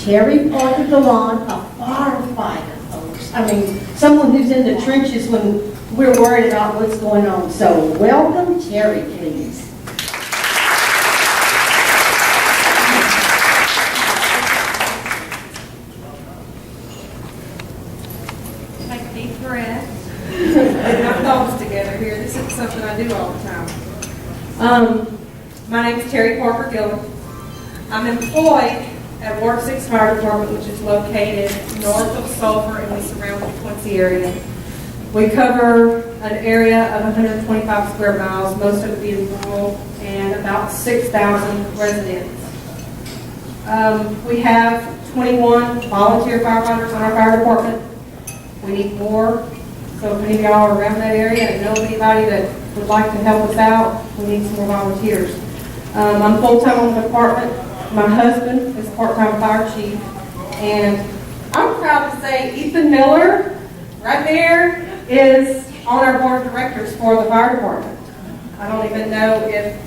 Teri Parker Gallant, a firefighter, folks. I mean, someone who's in the trenches when we're worried about what's going on. So welcome, Teri, please. Take a deep breath. Get my thoughts together here. This is something I do all the time. My name is Teri Parker Gallant. I'm employed at Ward 6 Fire Department, which is located north of Sulphur and we surround the Quincy area. We cover an area of 125 square miles, most of it being rural, and about 6,000 residents. We have 21 volunteer firefighters on our fire department. We need more, so if any of y'all are around that area and know anybody that would like to help us out, we need some more volunteers. I'm full-time on the department. My husband is part-time fire chief, and I'm proud to say Ethan Miller, right there, is on our board of directors for the fire department. I don't even know if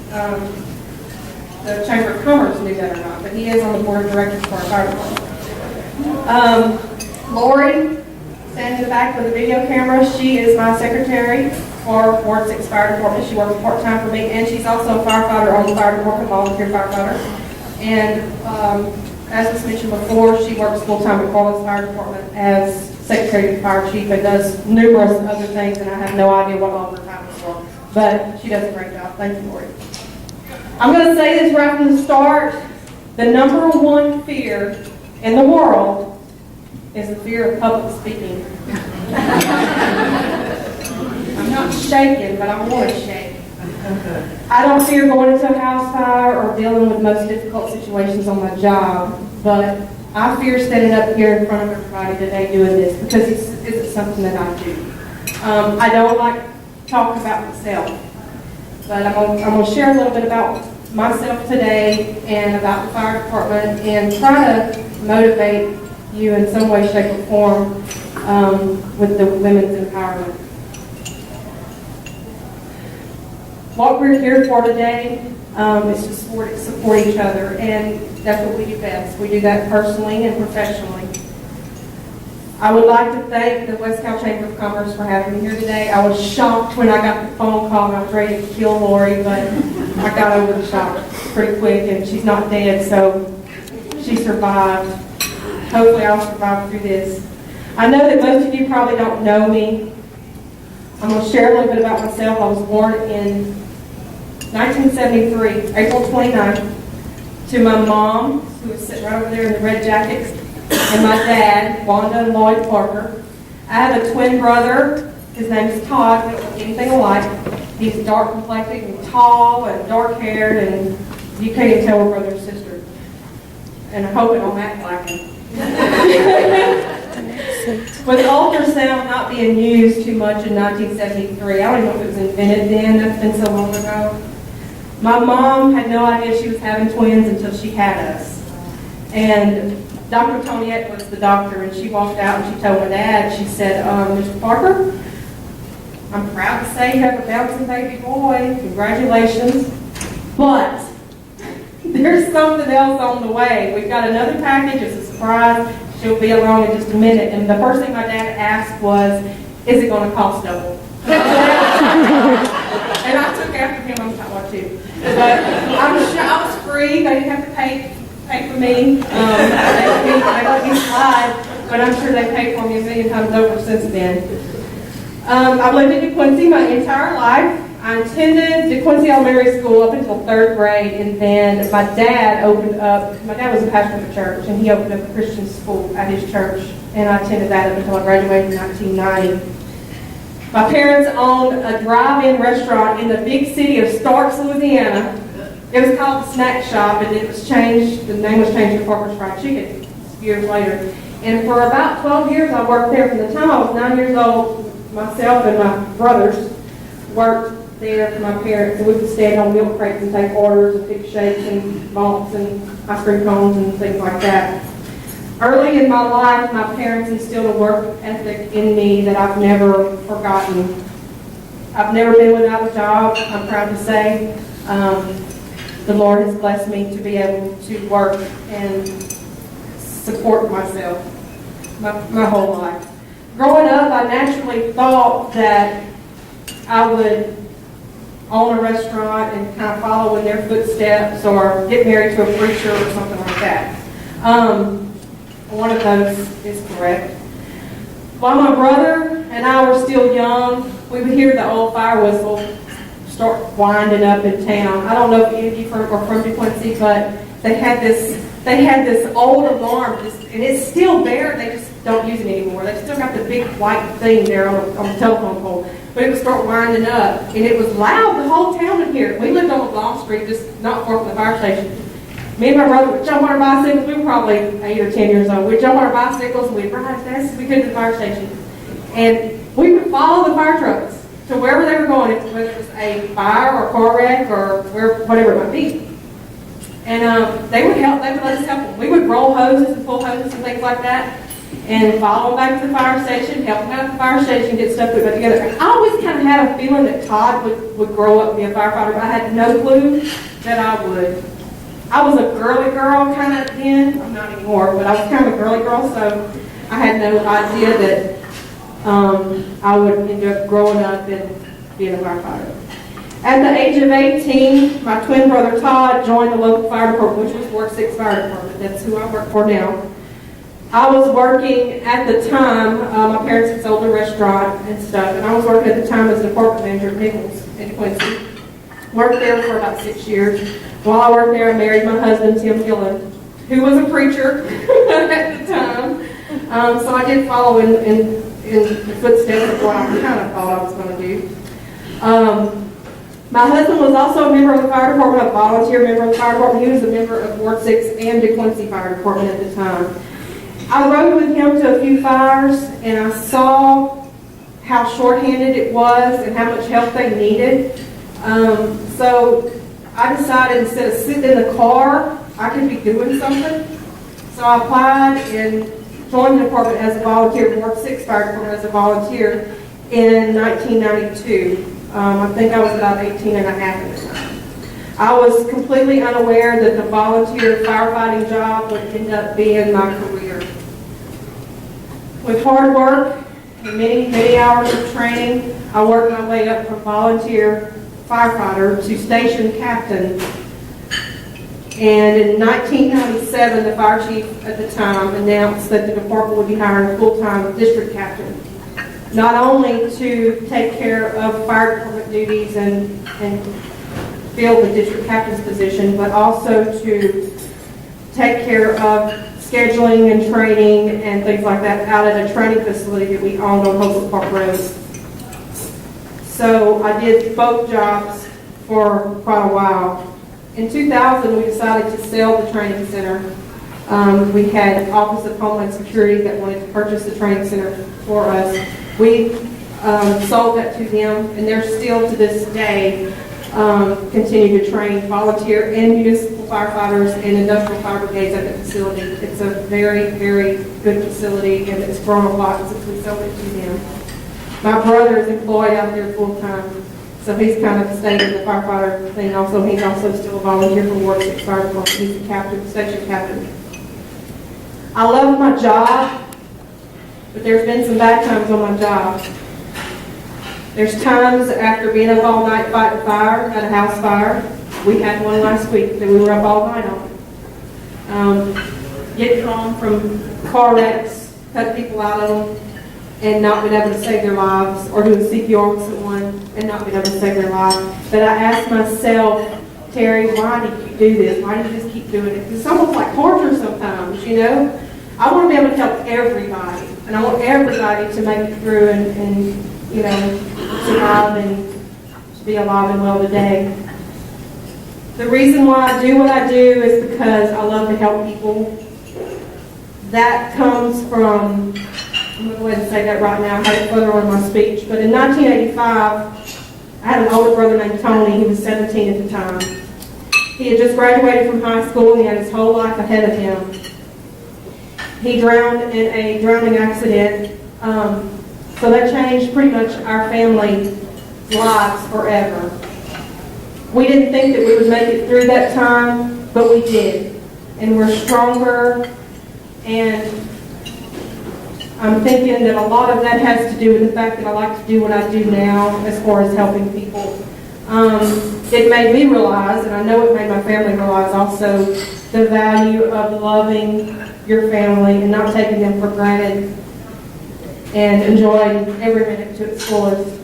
the Chamber of Commerce knew that or not, but he is on the board of directors for our fire department. Lori, standing in the back with a video camera, she is my secretary for Ward 6 Fire Department. She works part-time for me, and she's also a firefighter on the fire department, volunteer firefighter. And as was mentioned before, she works full-time at Corliss Fire Department as secretary to the fire chief and does numerous other things, and I have no idea what all her time is for. But she does a great job. Thank you, Lori. I'm going to say this right from the start. The number one fear in the world is the fear of public speaking. I'm not shaking, but I want to shake. I don't fear going into a house fire or dealing with most difficult situations on my job, but I fear standing up here in front of everybody today doing this because this isn't something that I do. I don't like to talk about myself, but I'm going to share a little bit about myself today and about the fire department and try to motivate you in some way, shape, or form with the women's empowerment. What we're here for today is to support each other, and that's what we do best. We do that personally and professionally. I would like to thank the West Cal Chamber of Commerce for having me here today. I was shocked when I got the phone call and I was ready to kill Lori, but I got over the shock pretty quick, and she's not dead, so she survived. Hopefully I'll survive through this. I know that most of you probably don't know me. I'm going to share a little bit about myself. I was born in 1973, April 29th, to my mom, who is sitting right over there in the red jackets, and my dad, Wanda and Lloyd Parker. I have a twin brother. His name is Todd. We don't look anything alike. He's dark complected and tall and dark haired, and you can't even tell we're brother and sister. And I hope it don't act like him. With ultrasound not being used too much in 1973, I don't even know if it was invented then. That's been so long ago. My mom had no idea she was having twins until she had us. And Dr. Toniette was the doctor, and she walked out and she told my dad, she said, Mr. Parker, I'm proud to say you have a bouncing baby boy. Congratulations. But there's something else on the way. We've got another package. It's a surprise. She'll be along in just a minute. And the first thing my dad asked was, is it going to cost double? And I took after him. I'm not what too. But I'm sure I was free. They didn't have to pay for me. They let me slide. But I'm sure they paid for me a million times over since then. I've lived in DeQuincy my entire life. I attended DeQuincy Elementary School up until 3rd grade, and then my dad was a pastor of the church, and he opened up a Christian school at his church, and I attended that up until I graduated in 1990. My parents owned a drive-in restaurant in the big city of Starks, Louisiana. It was called the Snack Shop, and the name was changed to Parker's Fried Chicken years later. And for about 12 years, I worked there. From the time I was 9 years old, myself and my brothers worked there for my parents, and we would stand on milk crates and take orders and pick shakes and malts and ice cream cones and things like that. Early in my life, my parents instilled a work ethic in me that I've never forgotten. I've never been without a job, I'm proud to say. The Lord has blessed me to be able to work and support myself my whole life. Growing up, I naturally thought that I would own a restaurant and kind of follow in their footsteps or get married to a preacher or something like that. One of those is correct. While my brother and I were still young, we would hear the old fire whistle start winding up in town. I don't know if any of you are from DeQuincy, but they had this old alarm, and it's still there. They just don't use it anymore. They still got the big white thing there on the telephone pole. But it would start winding up, and it was loud. The whole town would hear it. We lived on Long Street, just not far from the fire station. Me and my brother would jump on our bicycles. We were probably 8 or 10 years old. We'd jump on our bicycles, and we'd ride as fast as we could to the fire station. And we would follow the fire trucks to wherever they were going, whether it was a fire or a car wreck or whatever it might be. And they would help. They would let us help them. We would roll hoses and pull hoses and things like that, and follow them back to the fire station, help them out at the fire station, get stuff put back together. I always kind of had a feeling that Todd would grow up and be a firefighter, but I had no clue that I would. I was a girly girl kind of then. I'm not anymore, but I was kind of a girly girl, so I had no idea that I would end up growing up and being a firefighter. At the age of 18, my twin brother Todd joined the local fire department, which was Ward 6 Fire Department. That's who I work for now. I was working at the time, my parents had sold a restaurant and stuff, and I was working at the time as a department manager at Nichols in Quincy. Worked there for about 6 years. While I worked there, I married my husband, Tim Gillen, who was a preacher at the time. So I did follow in the footsteps of what I kind of thought I was going to do. My husband was also a member of the fire department, a volunteer member of the fire department. He was a member of Ward 6 and DeQuincy Fire Department at the time. I rode with him to a few fires, and I saw how shorthanded it was and how much help they needed. So I decided instead of sitting in the car, I could be doing something. So I applied and joined the department as a volunteer, Ward 6 Fire Department as a volunteer in 1992. I think I was about 18 and a half at the time. I was completely unaware that the volunteer firefighting job would end up being my career. With hard work and many, many hours of training, I worked my way up from volunteer firefighter to station captain. And in 1997, the fire chief at the time announced that the department would be hiring a full-time district captain, not only to take care of fire department duties and fill the district captain's position, but also to take care of scheduling and training and things like that out at a training facility that we owned on Hopewell Park Road. So I did both jobs for quite a while. In 2000, we decided to sell the training center. We had Office of Homeland Security that wanted to purchase the training center for us. We sold that to them, and they're still to this day continue to train volunteer and municipal firefighters and industrial fire brigades at the facility. It's a very, very good facility, and it's grown a lot since we sold it to them. My brother is employed out there full time, so he's kind of stayed in the firefighter thing also. He's also still a volunteer for Ward 6 Fire Department. He's the captain, station captain. I love my job, but there's been some bad times on my job. There's times after being up all night fighting fire at a house fire. We had one last week that we were up all night on. Getting home from car wrecks, cut people out of them, and not being able to save their lives, or doing CPR with someone and not being able to save their life. But I asked myself, Teri, why do you do this? Why do you just keep doing it? It's almost like torture sometimes, you know? I want to be able to help everybody, and I want everybody to make it through and you know, survive and be alive and well today. The reason why I do what I do is because I love to help people. That comes from, I'm going to go ahead and say that right now, I had it further on in my speech, but in 1985, I had an older brother named Tony. He was 17 at the time. He had just graduated from high school, and he had his whole life ahead of him. He drowned in a drowning accident, so that changed pretty much our family's lives forever. We didn't think that we would make it through that time, but we did. And we're stronger And I'm thinking that a lot of that has to do with the fact that I like to do what I do now as far as helping people. It made me realize, and I know it made my family realize also, the value of loving your family and not taking them for granted and enjoying every minute to its fullest.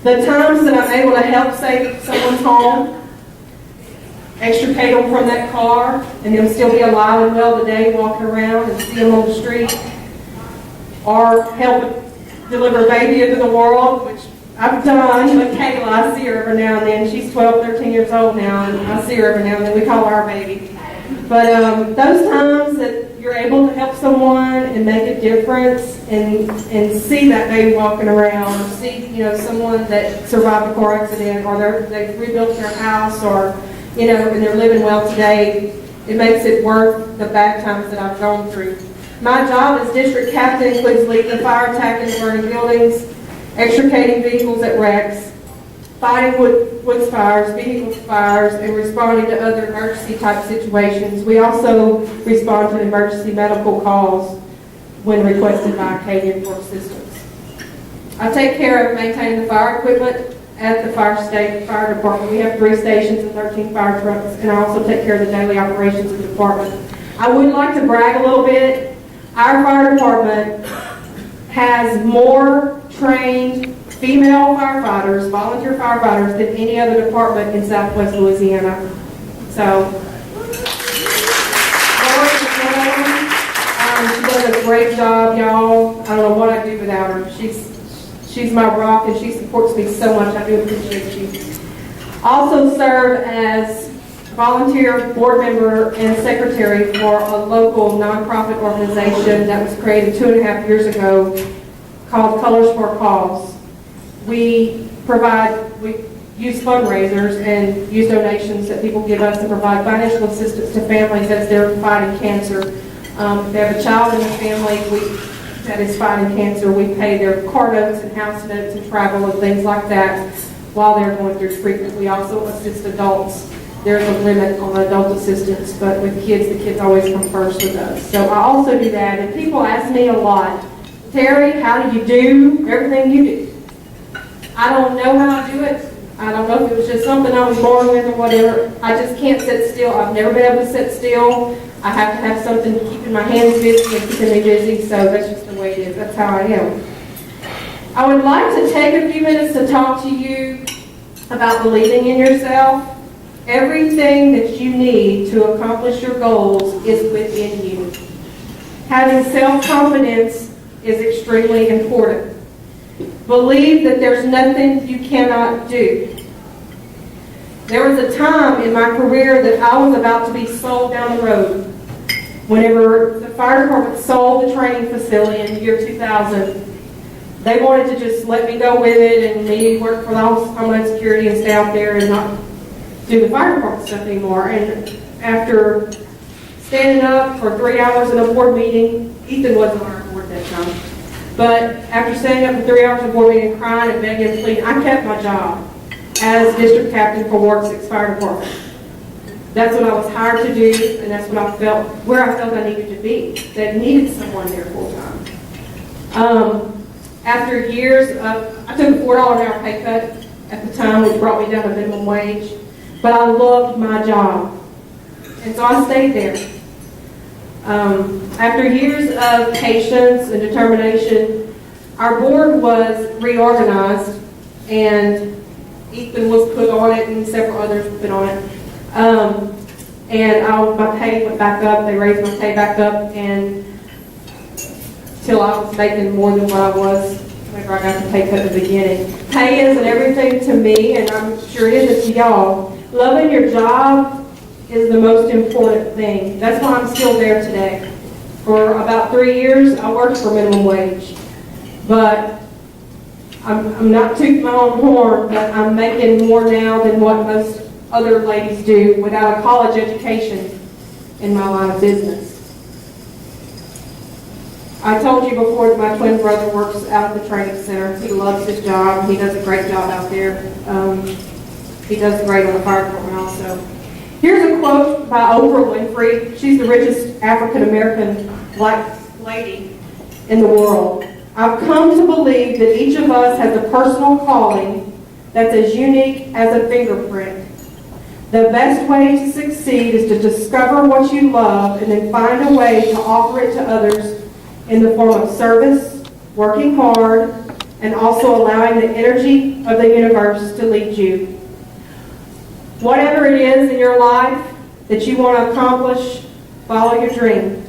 The times that I'm able to help save someone's home, extricate them from that car, and them still be alive and well today, walking around and see them on the street, or help deliver a baby into the world, which I've done. But Kayla, I see her every now and then. She's 12, 13 years old now, and I see her every now and then. We call her our baby. But those times that you're able to help someone and make a difference and see that baby walking around, or see someone that survived a car accident, or they've rebuilt their house, or and they're living well today, it makes it worth the bad times that I've gone through. My job as district captain includes leading the fire attack in burning buildings, extricating vehicles at wrecks, fighting woods fires, vehicle fires, and responding to other emergency type situations. We also respond to emergency medical calls when requested by Acadian for assistance. I take care of maintaining the fire equipment at the fire department. We have 3 stations and 13 fire trucks, and I also take care of the daily operations of the department. I would like to brag a little bit. Our fire department has more trained female firefighters, volunteer firefighters, than any other department in Southwest Louisiana. So, she does a great job, y'all. I don't know what I'd do without her. She's my rock, and she supports me so much. I do appreciate you. Also serve as volunteer board member and secretary for a local nonprofit organization that was created 2.5 years ago called Colors for a Cause. We use fundraisers and use donations that people give us to provide financial assistance to families as they're fighting cancer. If they have a child in the family that is fighting cancer, we pay their car notes and house notes and travel and things like that while they're going through treatment. We also assist adults. There's a limit on adult assistance, but with kids, the kids always come first with us. So I also do that, and people ask me a lot, Teri, how do you do everything you do? I don't know how I do it. I don't know if it was just something I was born with or whatever. I just can't sit still. I've never been able to sit still. I have to have something keeping my hands busy and keeping me busy, so that's just the way it is. That's how I am. I would like to take a few minutes to talk to you about believing in yourself. Everything that you need to accomplish your goals is within you. Having self-confidence is extremely important. Believe that there's nothing you cannot do. There was a time in my career that I was about to be sold down the road. Whenever the fire department sold the training facility in the year 2000, they wanted to just let me go with it and me work for the Office of Homeland Security and stay out there and not do the fire department stuff anymore. And after standing up for 3 hours in a board meeting, Ethan wasn't on our board that time, but after standing up for 3 hours in a board meeting, crying and begging and pleading, I kept my job as district captain for Ward 6 Fire Department. That's what I was hired to do, and that's what I felt, where I felt I needed to be. They needed someone there full time. After years of, I took a $4 an hour pay cut at the time, which brought me down to minimum wage. But I loved my job, and so I stayed there. After years of patience and determination, our board was reorganized, and Ethan was put on it, and several others were put on it. And my pay went back up. They raised my pay back up, and till I was making more than what I was whenever I got the pay cut at the beginning. Pay isn't everything to me, and I'm sure it isn't to y'all. Loving your job is the most important thing. That's why I'm still there today. For about 3 years, I worked for minimum wage. But I'm not tooting my own horn, but I'm making more now than what most other ladies do without a college education in my line of business. I told you before that my twin brother works out at the training center. He loves his job. He does a great job out there. He does great on the fire department also. Here's a quote by Oprah Winfrey. She's the richest African-American black lady in the world. I've come to believe that each of us has a personal calling that's as unique as a fingerprint. The best way to succeed is to discover what you love and then find a way to offer it to others in the form of service, working hard, and also allowing the energy of the universe to lead you. Whatever it is in your life that you want to accomplish, follow your dream.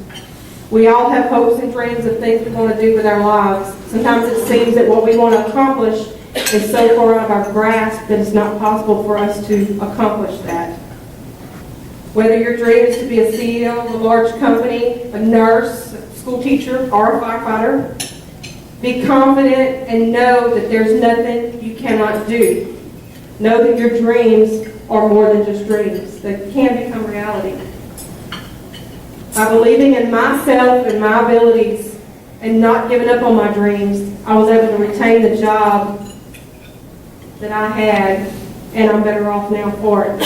We all have hopes and dreams of things we want to do with our lives. Sometimes it seems that what we want to accomplish is so far out of our grasp that it's not possible for us to accomplish that. Whether your dream is to be a CEO of a large company, a nurse, a school teacher, or a firefighter, be confident and know that there's nothing you cannot do. Know that your dreams are more than just dreams. They can become reality. By believing in myself and my abilities and not giving up on my dreams, I was able to retain the job that I had, and I'm better off now for it.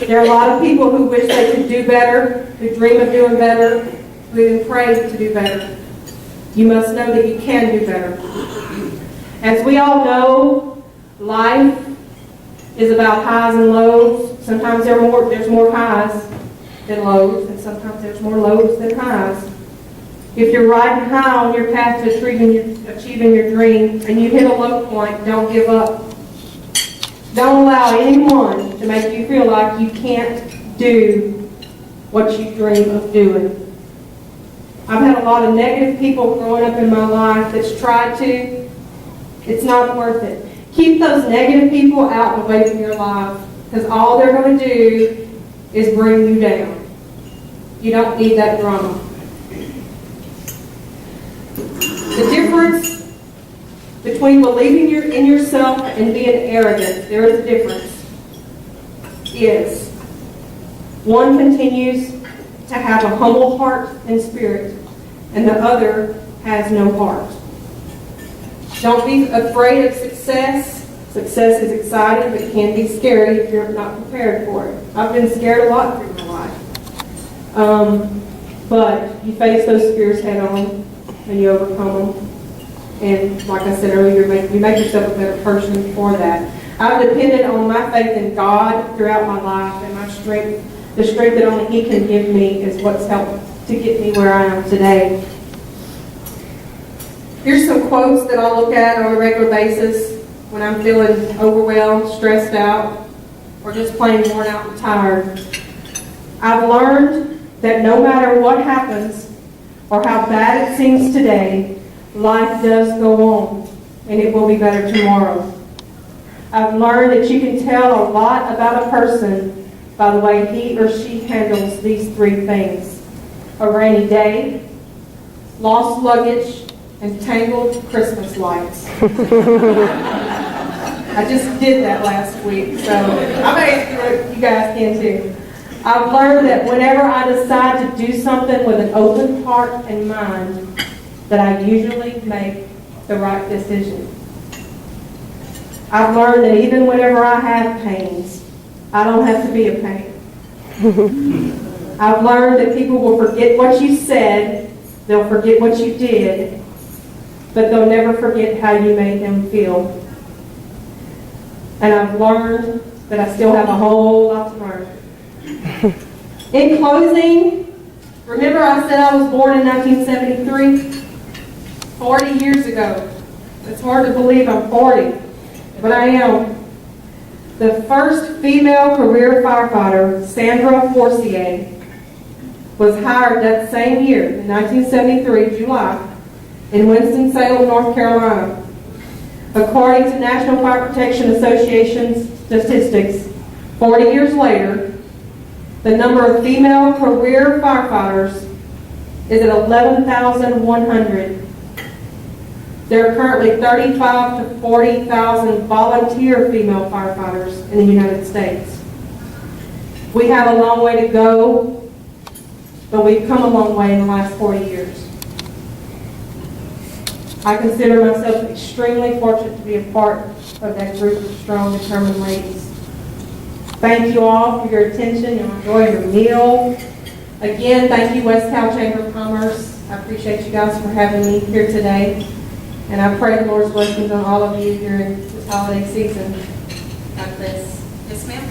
There are a lot of people who wish they could do better, who dream of doing better, who even pray to do better. You must know that you can do better. As we all know, life is about highs and lows. Sometimes there's more highs than lows, and sometimes there's more lows than highs. If you're riding high on your path to achieving your dream and you hit a low point, don't give up. Don't allow anyone to make you feel like you can't do what you dream of doing. I've had a lot of negative people growing up in my life that's tried to. It's not worth it. Keep those negative people out and away from your life, because all they're going to do is bring you down. You don't need that drama. The difference between believing in yourself and being arrogant, there is a difference, is one continues to have a humble heart and spirit, and the other has no heart. Don't be afraid of success. Success is exciting, but it can be scary if you're not prepared for it. I've been scared a lot through my life. But you face those fears head on, and you overcome them. And like I said earlier, you make yourself a better person for that. I've depended on my faith in God throughout my life, and my strength, the strength that only He can give me, is what's helped to get me where I am today. Here's some quotes that I look at on a regular basis when I'm feeling overwhelmed, stressed out, or just plain worn out and tired. I've learned that no matter what happens or how bad it seems today, life does go on, and it will be better tomorrow. I've learned that you can tell a lot about a person by the way he or she handles these three things: a rainy day, lost luggage, and tangled Christmas lights. I just did that last week, so I may you guys can too. I've learned that whenever I decide to do something with an open heart and mind, that I usually make the right decision. I've learned that even whenever I have pains, I don't have to be a pain. I've learned that people will forget what you said, they'll forget what you did, but they'll never forget how you made them feel. And I've learned that I still have a whole lot to learn. In closing, remember I said I was born in 1973? 40 years ago. It's hard to believe I'm 40, but I am. The first female career firefighter, Sandra Forcier, was hired that same year, in 1973, July, in Winston-Salem, North Carolina. According to National Fire Protection Association statistics, 40 years later, the number of female career firefighters is at 11,100. There are currently 35 to 40,000 volunteer female firefighters in the United States. We have a long way to go, but we've come a long way in the last 40 years. I consider myself extremely fortunate to be a part of that group of strong, determined ladies. Thank you all for your attention. You enjoy your meal. Again, thank you, West Cal Chamber of Commerce. I appreciate you guys for having me here today. And I pray the Lord's blessings on all of you during this holiday season. God bless. Yes, ma'am.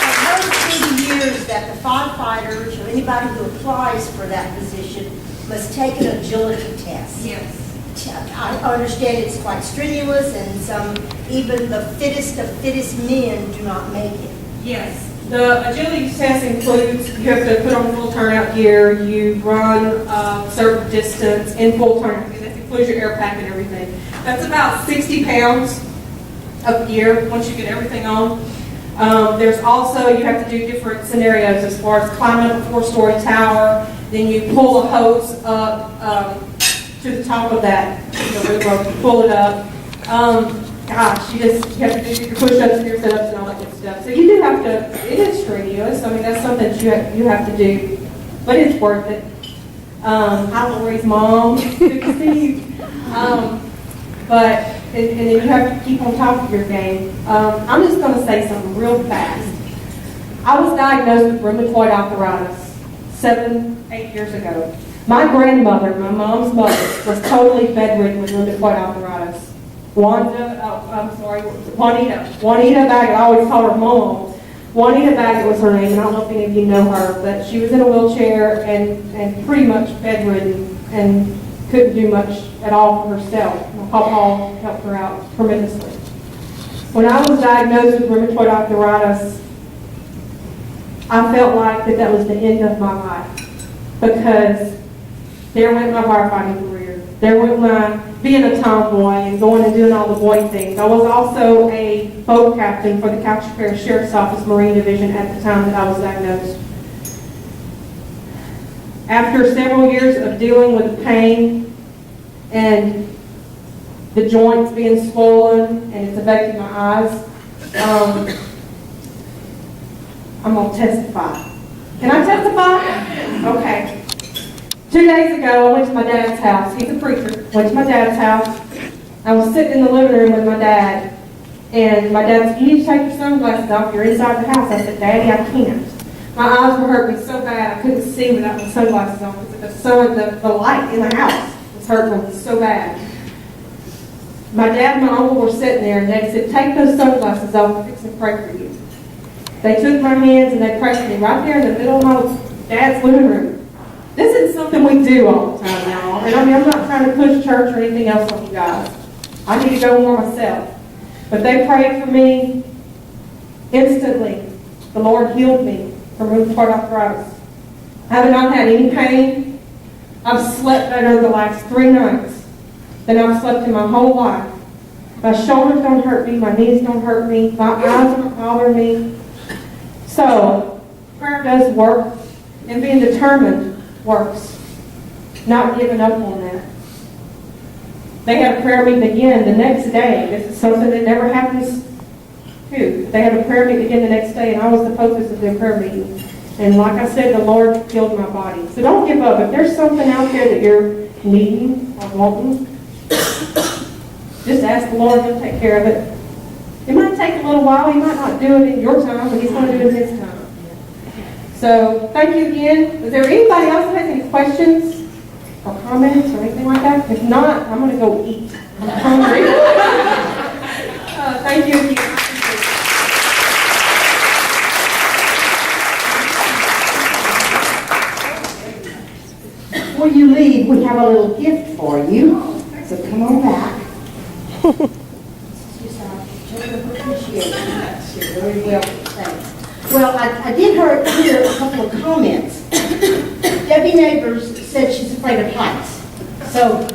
I've heard through the years that the firefighters or anybody who applies for that position must take an agility test. Yes. I understand it's quite strenuous and even the fittest of fittest men do not make it. Yes. The agility test includes, you have to put on full turnout gear, you run a certain distance in full turnout gear. That includes your air pack and everything. That's about 60 pounds of gear once you get everything on. There's also, you have to do different scenarios as far as climbing up a 4-story tower, then you pull a hose up to the top of that, you pull it up. Gosh, you have to do your push-ups and your sit-ups and all that good stuff. So you do have to, it is strenuous. I mean, that's something that you have to do, but it's worth it. Hi, Lori's mom. Good to see you. But, and then you have to keep on top of your game. I'm just going to say something real fast. I was diagnosed with rheumatoid arthritis 7-8 years ago. My grandmother, my mom's mother, was totally bedridden with rheumatoid arthritis. Juanita Baggett, I always call her Mom. Juanita Baggett was her name, and I don't know if any of you know her, but she was in a wheelchair and pretty much bedridden and couldn't do much at all for herself. My papa helped her out tremendously. When I was diagnosed with rheumatoid arthritis, I felt like that was the end of my life, because there went my firefighting career. There went my being a tomboy and going and doing all the boy things. I was also a boat captain for the Couch Parish Sheriff's Office Marine Division at the time that I was diagnosed. After several years of dealing with the pain and the joints being swollen and it's affecting my eyes, I'm going to testify. Can I testify? Okay. 2 days ago, I went to my dad's house. He's a preacher. Went to my dad's house. I was sitting in the living room with my dad, and my dad said, "You need to take your sunglasses off. You're inside the house." I said, "Daddy, I can't." My eyes were hurting so bad I couldn't see without my sunglasses on because the light in the house was hurting me so bad. My dad and my uncle were sitting there, and they said, "Take those sunglasses off. I'm fixing to pray for you." They took my hands and they prayed for me right there in the middle of my dad's living room. This is something we do all the time, y'all. And I mean, I'm not trying to push church or anything else on you guys. I need to go more myself. But they prayed for me. Instantly, the Lord healed me from rheumatoid arthritis. I have not had any pain. I've slept better the last 3 nights than I've slept in my whole life. My shoulders don't hurt me. My knees don't hurt me. My eyes don't bother me. So, prayer does work. And being determined works. Not giving up on that. They had a prayer meeting again the next day. This is something that never happens too. They had a prayer meeting again the next day, and I was the focus of their prayer meeting. And like I said, the Lord healed my body. So don't give up. If there's something out there that you're needing or wanting, just ask the Lord. He'll take care of it. It might take a little while. He might not do it in your time, but He's going to do it in His time. So thank you again. Is there anybody else that has any questions or comments or anything like that? If not, I'm going to go eat. I'm hungry. Thank you again. Before you leave, we have a little gift for you. So come on back. Just our token of appreciation. You're very welcome. Thanks. Well, I did hear a couple of comments. Debbie Neighbors said she's afraid of heights. So